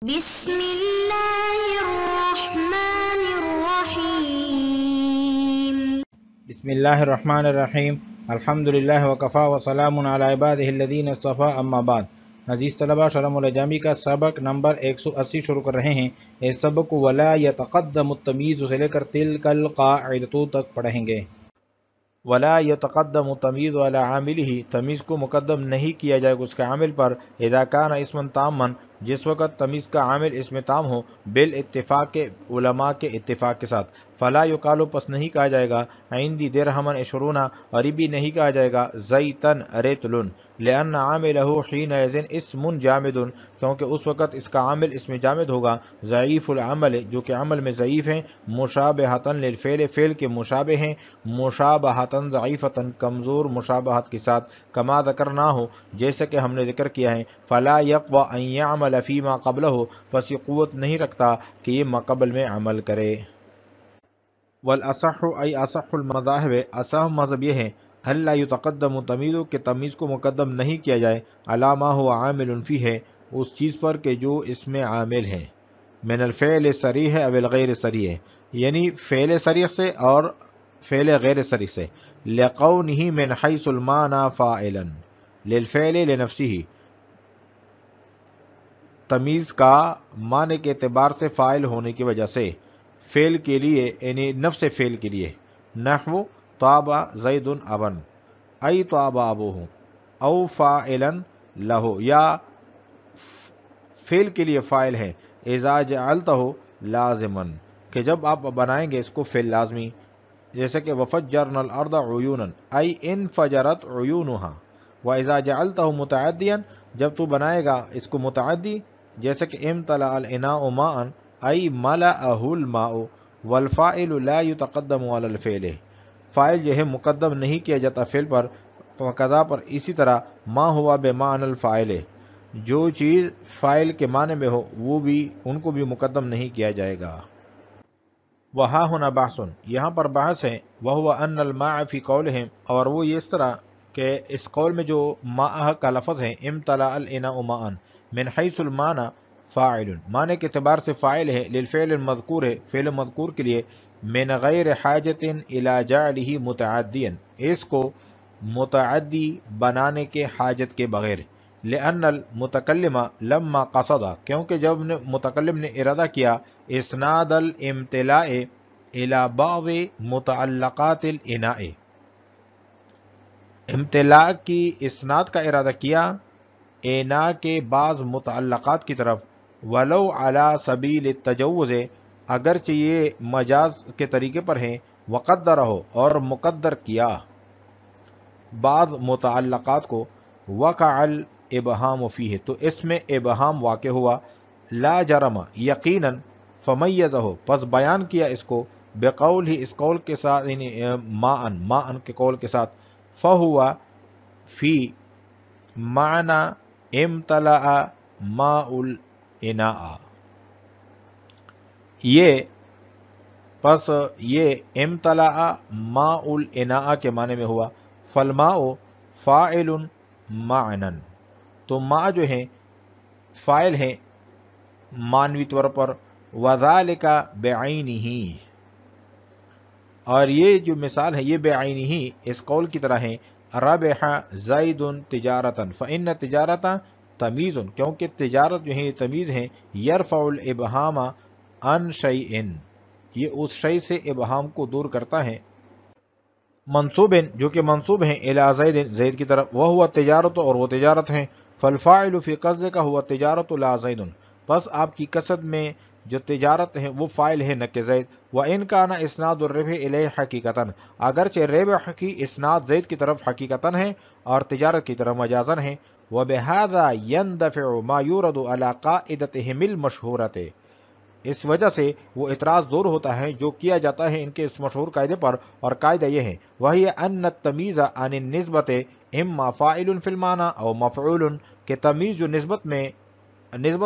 بسم اللہ الرحمن الرحیم بسم اللہ الرحمن الرحیم الحمدللہ وکفا وسلام علی عبادہ الذین اصطفیٰ اما بعد۔ عزیز طلبہ، شرح الجامی کا سبق نمبر 180 شروع کر رہے ہیں۔ اس سبق کو ولا یتقدم التمیز سے لے کر تلک القاعدۃ تک پڑھیں گے۔ ولا یتقدم التمیز علی عاملہ، تمیز کو مقدم نہیں کیا جائے گا اس کے عامل پر، اذا کان اسما تاما، جس وقت تمیز کا عامل اسم تام ہو، بالاتفاق علماء کے اتفاق کے ساتھ۔ فلا یقال، پس نہیں کہا جائے گا عندی درہما عشرون، اور یہ بھی نہیں کہا جائے گا زیتن رتل، لأن عاملہ حینئذ اسم جامد، کیونکہ اس وقت اس کا عامل اسم جامد ہوگا، ضعیف العمل، جو کہ عمل میں ضعیف ہیں، مشابہۃ للفعل، فعل کے مشابہ ہیں، مشابہۃ ضعیفۃ، کمزور مشابہت کے ساتھ، کما ذکرنا ہو، جیسے کہ ہم نے ذکر کیا ہے۔ فلا یقوی ان یعمل فیما قبلہ، پس یہ قوت نہیں رکھتا کہ یہ ما قبل میں عمل کرے۔ والاصح، ای اصح المذاہب، اصح مذہب یہ ہے، الا یتقدم تمیز، کہ تمیز کو مقدم نہیں کیا جائے، علی ما هو عامل فیہ، اس چیز پر کہ جو اس میں عامل ہے، من الفعل صریح او الغیر صریح، یعنی فعل صریح سے اور فعل غیر صریح سے، لقونہ من حیث المعنی فاعلا للفعل لنفسہ، تمیز کا معنی کے اعتبار سے فاعل ہونے کی وجہ سے، فعل کے لیے یعنی نفس فعل کے لیے، نحو طاب زید ابن، ای طاب ابوہ، او فاعلا لہ، یا فعل کے لیے فاعل ہے، اذا جعلتہ لازما، کہ جب آپ بنائیں گے اس کو فعل لازمی، جیسے کہ وفجرنا الارض عیونا، ای انفجرت عیونها، واذا جعلتہ متعدیا، جب تو بنائے گا اس کو متعدی، جیسے کہ امتلأ الاناء ماء، ای ملأہ الماء، والفاعل لا یتقدم علی الفعل، فاعل جو ہے مقدم نہیں کیا جاتا فعل پر، وقضا پر، اسی طرح ما ہوا بمعنی الفاعل، جو چیز فاعل کے معنی میں ہو وہ بھی ان کو بھی مقدم نہیں کیا جائے گا۔ وہاں ہونا بحث، یہاں پر بحث ہے، وہو ان الماء فی قولہم، اور وہ یہ اس طرح کہ اس قول میں جو ماء کا لفظ ہے، امتلأ الاناء ماء، من حیث المعنی فاعل، معنی کے اعتبار سے فاعل ہے، للفعل المذکور ہے، فعل مذکور کے لیے، من غیر حاجت الی جعلہ متعدیا، اس کو متعدی بنانے کے حاجت کے بغیر، لأن المتکلم لما قصد، کیونکہ جب متکلم نے ارادہ کیا اسناد الامتلاء الی بعض متعلقات الاناء، امتلاء کی اسناد کا ارادہ کیا اناء کے بعض متعلقات کی طرف، ولو علی سبیل التجوز، اگرچہ یہ مجاز کے طریقے پر ہیں، وقدرہ، اور مقدر کیا بعض متعلقات کو، وقع الابہام فیہ، تو اس میں ابہام واقع ہوا، لا جرم، یقیناً، فمیزہ، پس بیان کیا اس کو، بقول ہی، اس قول کے ساتھ، یعنی ماء کے قول کے ساتھ، فہوا فی معنی امتلأ ماء الاناء، یہ پس یہ امتلأ ماء الاناء کے معنی میں ہوا، فالماء فاعل معنن، تو ماء جو ہیں فاعل ہیں معنوی طور پر، وذالک بعینہ، اور یہ جو مثال ہے یہ بعینہ اس قول کی طرح ہے، ربح زید تجارتا، فإن تجارت تمیز، کیونکہ تجارت جو ہے یہ تمیز ہے، یرفع الابہام عن شیء، یہ اس شیء سے ابہام کو دور کرتا ہے، منصوب، جو کہ منصوب ہیں، الی زید، زید کی طرف، وہو تجارت، اور وہ تجارت ہیں، فالفاعل فی قصدک هو تجارت لا زید، پس آپ کی قصد میں جو تجارت ہے وہ فاعل ہے نہ کہ زید، وَإِنْ كَانَ اسناد الربح الیہ حقیقتاً، اگرچہ ربح کی اسناد زید کی طرف حقیقتاً ہے اور تجارت کی طرف مجازاً ہے، وَبِهَذَا يَنْدَفِعُ مَا يُورَدُ عَلَى قَاعِدَتِهِمِ الْمَشْهُورَةِ، اس وجہ سے وہ اعتراض دور ہوتا ہے جو کیا جاتا ہے ان کے اس مشہور قاعدے پر، اور قاعدہ یہ ہے، وہی ان التمیز عن النسبت اما فاعل فی المعنی او مفعول، کہ تمیز جو نسبت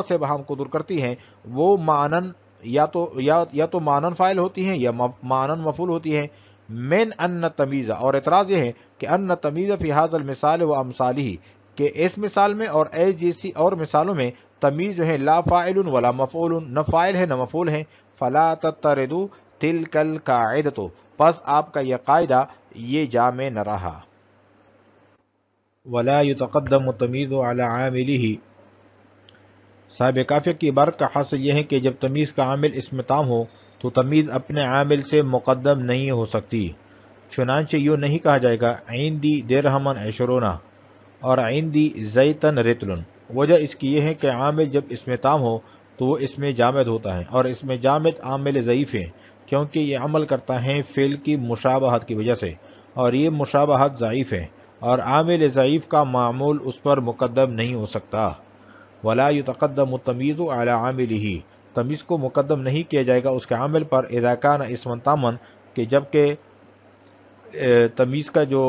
سے ابہام کو دور کرتی ہے وہ معنن یا تو معنن فاعل ہوتی ہیں یا معنن مفعول ہوتی ہے، من ان تمیز، اور اعتراض یہ ہے کہ ان تمیز فی هذا المثال و امثالہ، کہ اس مثال میں اور ایس جیسی اور مثالوں میں تمیز جو ہے لا فاعل ولا مفعول، نہ فاعل ہے نہ مفعول ہے، فلا تطردوا تلک القاعدۃ، پس آپ کا یہ قاعدہ یہ جامع نہ رہا۔ ولا يتقدم التمیز علی عاملہ، صاحب کافیہ کی عبارت کا حاصل یہ ہے کہ جب تمیز کا عامل اسم تام ہو تو تمیز اپنے عامل سے مقدم نہیں ہو سکتی، چنانچہ یوں نہیں کہا جائے گا عندی درہمن عشرون اور عندی زیتن رتل۔ وجہ اس کی یہ ہے کہ عامل جب اسم تام ہو تو وہ اسم جامد ہوتا ہے، اور اسم جامد عامل ضعیف ہے کیونکہ یہ عمل کرتا ہے فعل کی مشابہت کی وجہ سے، اور یہ مشابہت ضعیف ہے، اور عامل ضعیف کا معمول اس پر مقدم نہیں ہو سکتا۔ ولا يتقدم التمیز علی عاملہ، تمیز کو مقدم نہیں کیا جائے گا اس کے عامل پر اذا کان اسم تاما، کہ جبکہ تمیز کا جو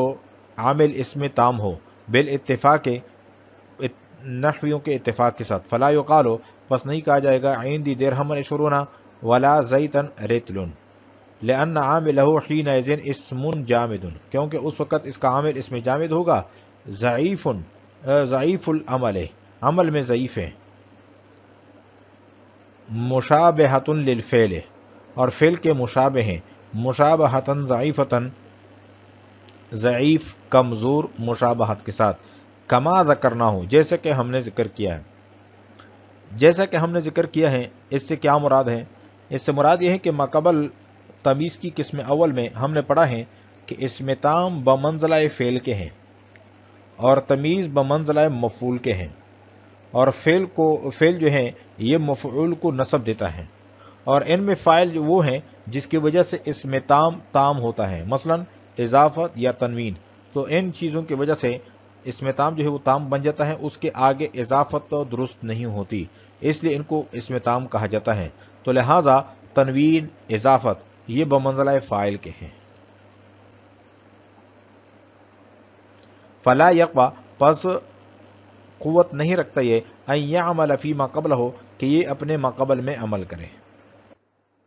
عامل اسم تام ہو، بالاتفاق نحویوں کے اتفاق کے ساتھ، فلا یقال، پس نہیں کہا جائے گا عندی درہمن عشرون ولا زیتن رتل، لأن عاملہ حینئذ اسم جامد، کیونکہ اس وقت اس کا عامل اسم جامد ہوگا، ضعیف العمل، عمل میں ضعیف ہے، مشابہۃ للفعل، اور فعل کے مشابہ ہیں، مشابہۃ ضعیفۃ، ضعیف کمزور مشابہت کے ساتھ، کما ذکرنا ہو، جیسے کہ ہم نے ذکر کیا ہے۔ جیسا کہ ہم نے ذکر کیا ہے، اس سے کیا مراد ہے؟ اس سے مراد یہ ہے کہ ماقبل تمیز کی قسم اول میں ہم نے پڑھا ہے کہ اسم تام بمنزلہ فعل کے ہیں، اور تمیز بمنزلہ مفعول کے ہیں، اور فعل جو ہے یہ مفعول کو نصب دیتا ہے، اور ان میں فاعل جو وہ ہیں جس کی وجہ سے اسم تام ہوتا ہے، مثلا اضافت یا تنوین، تو ان چیزوں کی وجہ سے اسم تام جو ہے وہ تام بن جاتا ہے، اس کے آگے اضافت تو درست نہیں ہوتی، اس لیے ان کو اسم تام کہا جاتا ہے، تو لہٰذا تنوین، اضافت یہ بمنزلہ فاعل کے ہیں۔ فلا یقوی، پس قوت نہیں رکھتا یہ ان یعمل فی ما قبلہ، کہ یہ اپنے ما قبل میں عمل کرے۔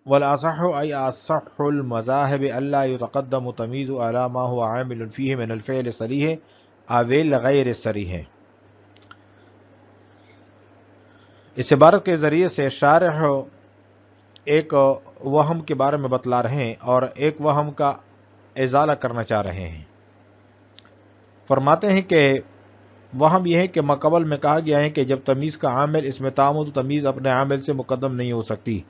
والاصح ای اصح المذاہب الا یتقدم تمیز علی ما هو عامل فیہ من الفعل صریح او غیر صریح۔ اس عبارت کے ذریعے سے شارح ایک وہم کے بارے میں بتلا رہے ہیں اور ایک وہم کا ازالہ کرنا چاہ رہے ہیں۔ فرماتے ہیں کہ وہم یہ ہے کہ ماقبل میں کہا گیا ہے کہ جب تمیز کا عامل اسم تام ہو تو تمیز اپنے عامل سے مقدم نہیں ہو سکتی،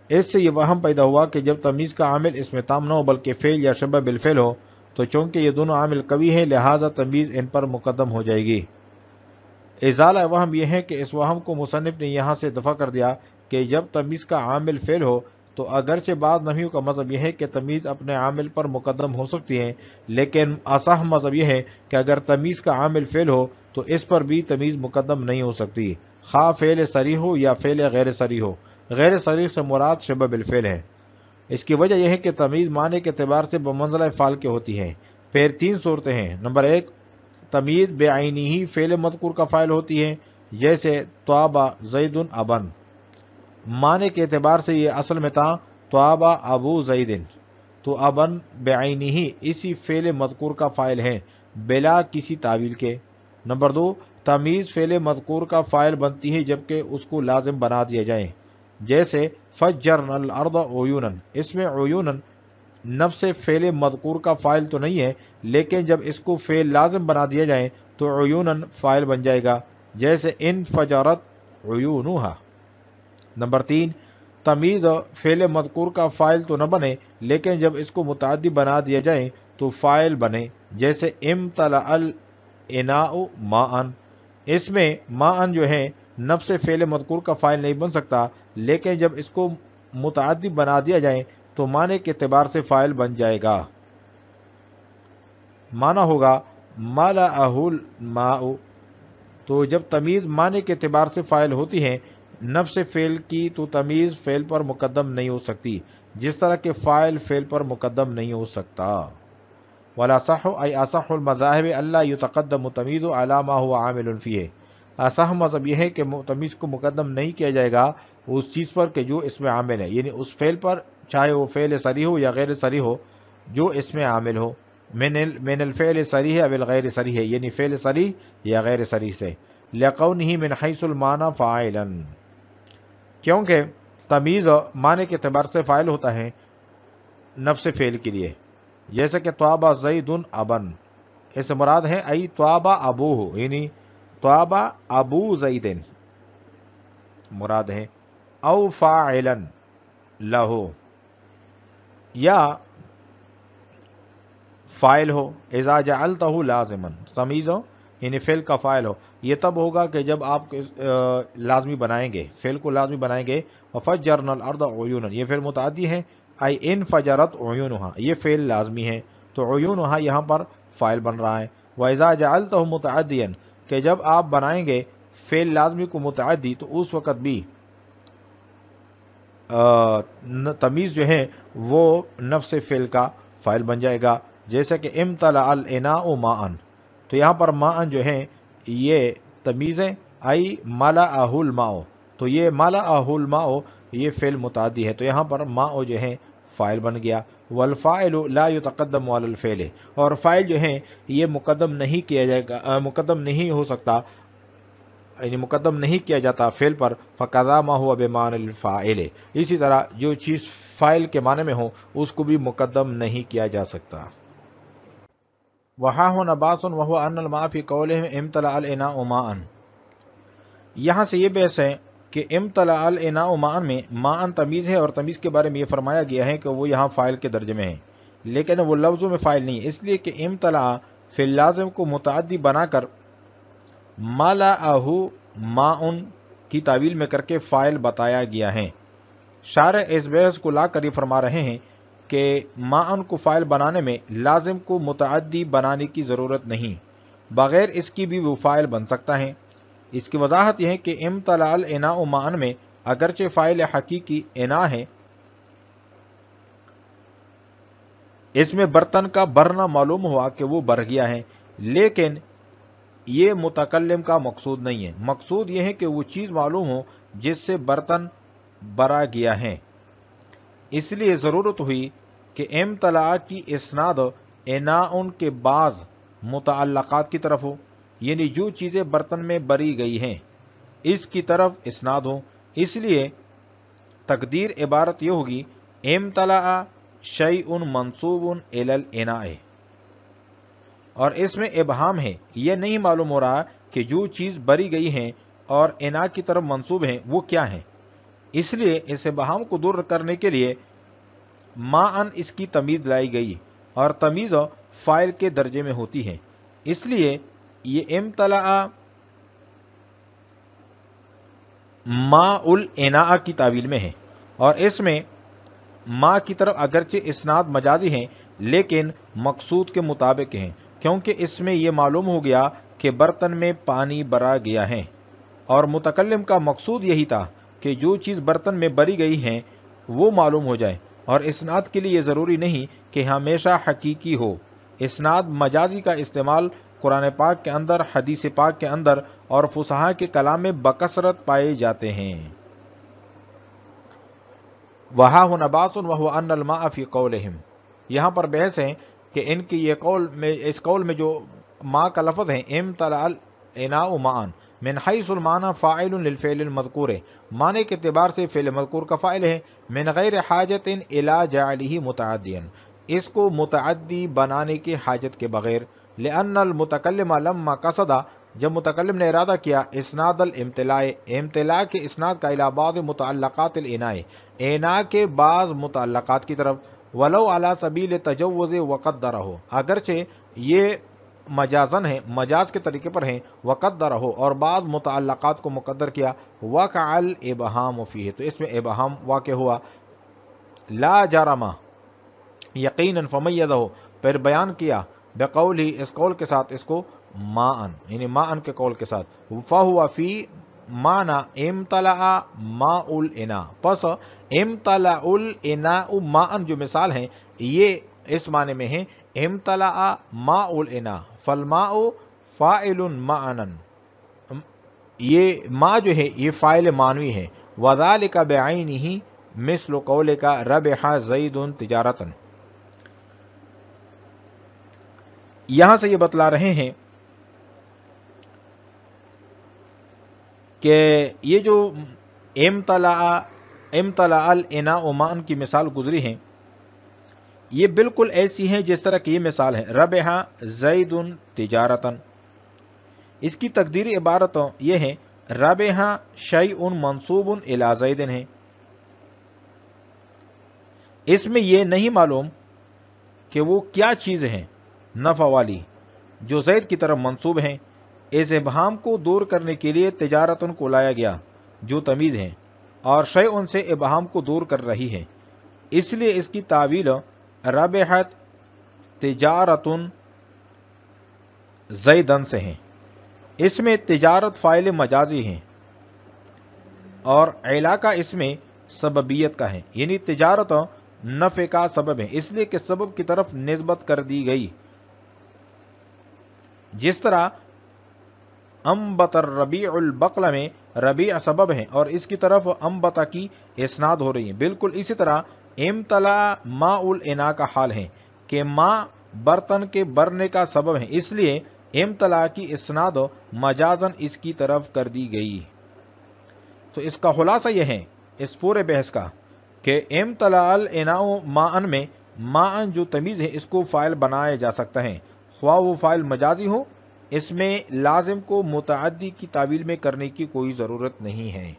اس سے یہ وہم پیدا ہوا کہ جب تمیز کا عامل اسم تام نہ ہو بلکہ فعل یا شبہ بالفعل ہو تو چونکہ یہ دونوں عامل قوی ہیں لہذا تمیز ان پر مقدم ہو جائے گی۔ ازالہ وہم یہ ہے کہ اس وہم کو مصنف نے یہاں سے دفع کر دیا کہ جب تمیز کا عامل فعل ہو تو اگرچہ بعض نحویوں کا مذہب یہ ہے کہ تمیز اپنے عامل پر مقدم ہو سکتی ہے، لیکن اصح مذہب یہ ہے کہ اگر تمیز کا عامل فعل ہو تو اس پر بھی تمیز مقدم نہیں ہو سکتی، خواہ فعل صریح ہو یا فعل غیر صریح ہو۔ غیر صریح سے مراد شبہ بالفعل ہے۔ اس کی وجہ یہ ہے کہ تمیز معنی کے اعتبار سے بمنزلہ فعل کے ہوتی ہے۔ پھر تین صورتیں ہیں۔ نمبر ایک، تمیز بعینی ہی فعل مذکور کا فاعل ہوتی ہے، جیسے طابع زید ابن، معنی کے اعتبار سے یہ اصل میں تھا طابع ابو زید، تو ابن بعینی ہی اسی فعل مذکور کا فاعل ہے بلا کسی تعویل کے۔ نمبر دو، تمیز فعل مذکور کا فاعل بنتی ہے جبکہ اس کو لازم بنا دیا جائے، جیسے فجرنا الارض عیونا، اس میں عیونا نفس فعل مذکور کا فاعل تو نہیں ہے، لیکن جب اس کو فعل لازم بنا دیا جائے تو عیونا فاعل بن جائے گا، جیسے انفجرت عیونها۔ نمبر تین، تمیز فعل مذکور کا فاعل تو نہ بنے لیکن جب اس کو متعدی بنا دیا جائے تو فاعل بنے، جیسے امتلأ الاناء ماء، اس میں ماء جو ہے نفس فعل مذکور کا فاعل نہیں بن سکتا، لیکن جب اس کو متعدی بنا دیا جائے تو معنی کے اعتبار سے فاعل بن جائے گا، معنی ہوگا ملأہ الماء۔ تو جب تمیز معنی کے اعتبار سے فاعل ہوتی ہے نفس فعل کی تو تمیز فعل پر مقدم نہیں ہو سکتی، جس طرح کہ فاعل فعل پر مقدم نہیں ہو سکتا۔ والاصح ای اصح المذاہب الا یتقدم تمیز علی ما هو عامل فیہ، اصح مذہب یہ ہے کہ تمیز کو مقدم نہیں کیا جائے گا اس چیز پر کہ جو اس میں عامل ہے، یعنی اس فعل پر، چاہے وہ فعل صریح ہو یا غیر صریح ہو، جو اس میں عامل ہو، من الفعل صریح او الغیر صریح، یعنی فعل صریح یا غیر صریح سے۔ لقونہ من حیث المعنی فاعلا، کیونکہ تمیز معنی کے اعتبار سے فاعل ہوتا ہے نفس فعل کے لیے، جیسے کہ طاب زید ابن، اس سے مراد ہے ای طاب ابوہ، یعنی طاب ابو زید مراد ہے، او فاعلا لہو، یا فائل ہو، اذا جعلتہ لازما، تمیز ہو یعنی فعل کا فائل ہو، یہ تب ہوگا کہ جب آپ لازمی بنائیں گے، فعل کو لازمی بنائیں گے۔ وفجرنا الارض عیونا، یہ فعل متعدی ہے، ای انفجرت عیونہا، یہ فعل لازمی ہے، تو عیونہا یہاں پر فائل بن رہا ہے۔ واذا جعلتہ متعدیا، کہ جب آپ بنائیں گے فعل لازمی کو متعدی تو اس وقت بھی تمیز جو ہے وہ نفس فعل کا فاعل بن جائے گا، جیسے کہ امتلأ الاناء ماء، تو یہاں پر ماء جو ہے یہ تمیز ہے، ای ملأہ الماء، تو یہ ملأہ الماء یہ فعل متعدی ہے، تو یہاں پر ماء جو ہے فاعل بن گیا۔ والفاعل لا يتقدم على الفعل، اور فاعل جو ہے یہ مقدم نہیں کیا جائے گا، مقدم نہیں ہو سکتا، یعنی مقدم نہیں کیا جاتا فعل پر۔ فقضا ما هو بمعنى الفاعل، اسی طرح جو چیز فاعل کے معنی میں ہو اس کو بھی مقدم نہیں کیا جا سکتا۔ وہاں ہو نباس وهو ان الماء في قولهم امتلأ الاناء ماء، یہاں سے یہ بحث ہے کہ امتلأ الاناء ماء میں ماء تمیز ہے، اور تمیز کے بارے میں یہ فرمایا گیا ہے کہ وہ یہاں فاعل کے درجے میں ہے، لیکن وہ لفظوں میں فاعل نہیں ہے، اس لیے کہ امتلأ فعل لازم کو متعدی بنا کر ملأہ ماء کی تعویل میں کر کے فاعل بتایا گیا ہے۔ شارح اس بحث کو لا کر یہ فرما رہے ہیں کہ ماء کو فاعل بنانے میں لازم کو متعدی بنانے کی ضرورت نہیں، بغیر اس کی بھی وہ فاعل بن سکتا ہے۔ اس کی وضاحت یہ ہے کہ امتلأ الاناء ماء میں اگرچہ فاعل حقیقی اناء ہے، اس میں برتن کا بھرنا معلوم ہوا کہ وہ بھر گیا ہے، لیکن یہ متکلم کا مقصود نہیں ہے، مقصود یہ ہے کہ وہ چیز معلوم ہو جس سے برتن بھرا گیا ہے، اس لیے ضرورت ہوئی کہ امتلأ کی اسناد اناء کے بعض متعلقات کی طرف ہو، یعنی جو چیزیں برتن میں بری گئی ہیں اس کی طرف اسناد ہو، اس لیے تقدیر عبارت یہ ہوگی امتلأ شیء منصوب الی الاناء، اور اس میں ابہام ہے، یہ نہیں معلوم ہو رہا کہ جو چیز بری گئی ہیں اور اناء کی طرف منصوب ہیں وہ کیا ہیں، اس لیے اس ابہام کو دور کرنے کے لیے ماء اس کی تمیز لائی گئی، اور تمیز فاعل کے درجے میں ہوتی ہے، اس لیے یہ امتلأ ماء الاناء کی تعویل میں ہے، اور اس میں ماء کی طرف اگرچہ اسناد مجازی ہیں لیکن مقصود کے مطابق ہیں، کیونکہ اس میں یہ معلوم ہو گیا کہ برتن میں پانی بھرا گیا ہے، اور متکلم کا مقصود یہی تھا کہ جو چیز برتن میں بری گئی ہیں وہ معلوم ہو جائے، اور اسناد کے لیے یہ ضروری نہیں کہ ہمیشہ حقیقی ہو، اسناد مجازی کا استعمال قرآن پاک کے اندر، حدیث پاک کے اندر اور فصحاء کے کلام میں بکثرت پائے جاتے ہیں۔ وہاں ہو نباس وہو ان الماء فی قولہم، یہاں پر بحث ہے کہ ان کی یہ قول میں، اس قول میں جو ماء کا لفظ ہے امتلأ الاناء ماء من حیث المعنی فاعل للفعل المذکور، معنی کے اعتبار سے فعل مذکور کا فاعل ہے، من غیر حاجت الی جعلہ متعدیا، اس کو متعدی بنانے کی حاجت کے بغیر، لأن المتکلم لما قصد، جب متکلم نے ارادہ کیا اسناد الامتلاء، امتلاء کے اسناد کا الی بعض متعلقات الاناء، اناء کے بعض متعلقات کی طرف، ولو علی سبیل تجوز وقدرہ، اگرچہ یہ مجازن ہے، مجاز کے طریقے پر ہیں، وقدرہ، اور بعض متعلقات کو مقدر کیا، وقع الابہام فیہ، تو اس میں ابہام واقع ہوا، لا جرم، یقیناً، فمیزہ، پھر بیان کیا، بقولہ، اس قول کے ساتھ، اس کو ماء، یعنی ماء کے قول کے ساتھ، فہو فی معنی امتلأ ماء الاناء، پس امتلأ الاناء ماء جو مثال ہیں یہ اس معنی میں ہیں امتلأ ماء الاناء، فالماء فاعل معنن، یہ ماء جو ہے یہ فاعل معنوی ہے، وذالک بعینہ مثل قولک ربح زید تجارتا، یہاں سے یہ بتلا رہے ہیں کہ یہ جو امتلأ الاناء ماء کی مثال گزری ہیں یہ بالکل ایسی ہیں جس طرح کی یہ مثال ہے ربح زید تجارتن. اس کی تقدیری عبارت یہ ہے ربح شیء منصوب الی زید ہے. اس میں یہ نہیں معلوم کہ وہ کیا چیزیں ہیں نفع والی جو زید کی طرف منصوب ہیں. اس ابہام کو دور کرنے کے لیے تجارتن کو لایا گیا جو تمیز ہے اور شیء سے ابہام کو دور کر رہی ہے، اس لیے اس کی تعویل ربحت تجارتن زیدن سے ہے. اس میں تجارت فاعل مجازی ہیں اور علاقہ اس میں سببیت کا ہے، یعنی تجارت نفع کا سبب ہے اس لیے کہ سبب کی طرف نسبت کر دی گئی. جس طرح انبت الربیع البقل میں ربیع سبب ہے اور اس کی طرف انبت کی اسناد ہو رہی ہے، بالکل اسی طرح امتلا ماء الاناء کا حال ہے کہ ماء برتن کے برنے کا سبب ہے، اس لیے امتلا کی اسناد مجازن اس کی طرف کر دی گئی. تو اس کا خلاصہ یہ ہے اس پورے بحث کا کہ امتلا الاناء ماء میں ماء جو تمیز ہے اس کو فاعل بنایا جا سکتا ہے، خواہ وہ فاعل مجازی ہو. اس میں لازم کو متعدی کی تعویل میں کرنے کی کوئی ضرورت نہیں ہے.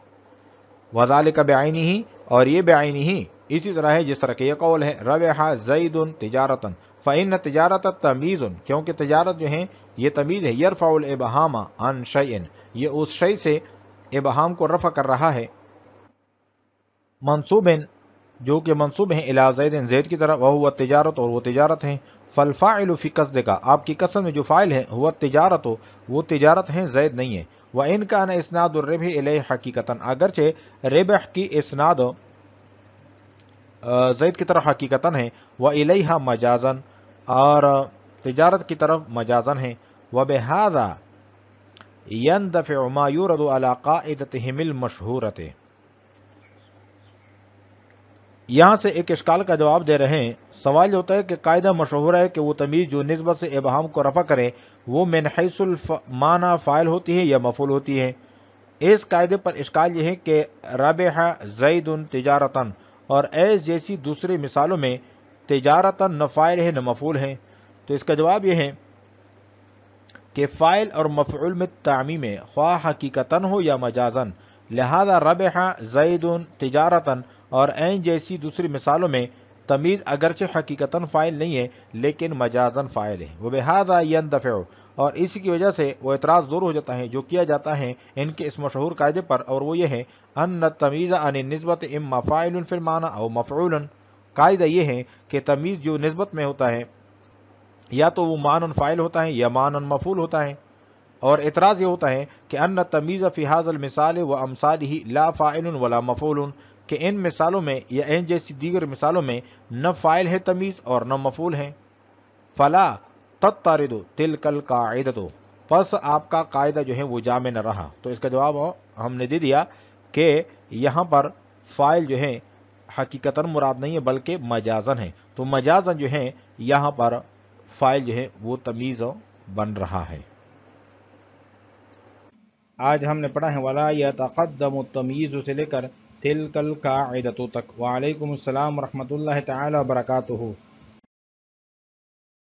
وذالک بعینہ، اور یہ بعینہ اسی طرح ہے جس طرح کہ یہ قول ہے ربح زید تجارتا فإن تجارت تمیز، کیونکہ تجارت جو ہے یہ تمیز ہے یرفع الابہام عن شیء، یہ اس شیء سے ابہام کو رفع کر رہا ہے منصوب جو کہ منصوب ہیں الی زید زید کی طرف وہو تجارت اور وہ تجارت ہیں. فالفاعل فی قصدک، آپ کی قصد میں جو فاعل ہے ہوا تجارت وہ تجارت ہیں زید نہیں ہے. وإن كان اسناد الربح الیہ حقیقتاً، اگرچہ ربح کی اسناد زید کی طرف حقیقتاً ہے، وإلیہ مجازن، اور تجارت کی طرف مجازن ہے. وبہذا يندفع ما يورد على قاعدتهم المشہورۃ. یہاں سے ایک اشکال کا جواب دے رہے ہیں. سوال یہ ہوتا ہے کہ قاعدہ مشہور ہے کہ وہ تمیز جو نسبت سے ابہام کو رفع کرے وہ من حیث المعنی فاعل ہوتی ہے یا مفعول ہوتی ہے. اس قاعدے پر اشکال یہ ہے کہ ربح زید تجارتاً اور ایس جیسی دوسری مثالوں میں تجارتاً نہ فاعل ہے نہ مفعول ہے. تو اس کا جواب یہ ہے کہ فاعل اور مفعول میں تعمیم ہے خواہ حقیقتاً ہو یا مجازاً، لہذا ربح زید تجارتاً اور این جیسی دوسری مثالوں میں تمیز اگرچہ حقیقتاً فاعل نہیں ہے لیکن مجازاً فاعل ہے. وبہذا يندفع، اور اسی کی وجہ سے وہ اعتراض دور ہو جاتا ہے جو کیا جاتا ہے ان کے اس مشہور قاعدے پر، اور وہ یہ ہے ان التمیز عن النسبت اما فاعل فی المعنی او مفعول. قاعدہ یہ ہے کہ تمیز جو نسبت میں ہوتا ہے یا تو وہ معنی فاعل ہوتا ہے یا معنی مفعول ہوتا ہے. اور اعتراض یہ ہوتا ہے کہ ان التمیز فی ھذا المثال و امثالہ لا فاعل ولا مفعول، کہ ان مثالوں میں یا ان جیسی دیگر مثالوں میں نہ فاعل ہے تمیز اور نہ مفعول ہے. فلا تطرد تلک القاعدۃ، پس آپ کا قاعدہ جو ہے وہ جامع نہ رہا. تو اس کا جواب ہم نے دے دیا کہ یہاں پر فاعل جو ہے حقیقتاً مراد نہیں ہے بلکہ مجازن ہے. تو مجازن جو ہے یہاں پر فاعل جو ہے وہ تمیز بن رہا ہے. آج ہم نے پڑھا ہے ولا یتقدم التمییز سے لے کر تلک القاعدۃ تک. وعلیکم السلام ورحمۃ اللہ تعالی وبرکاتہ.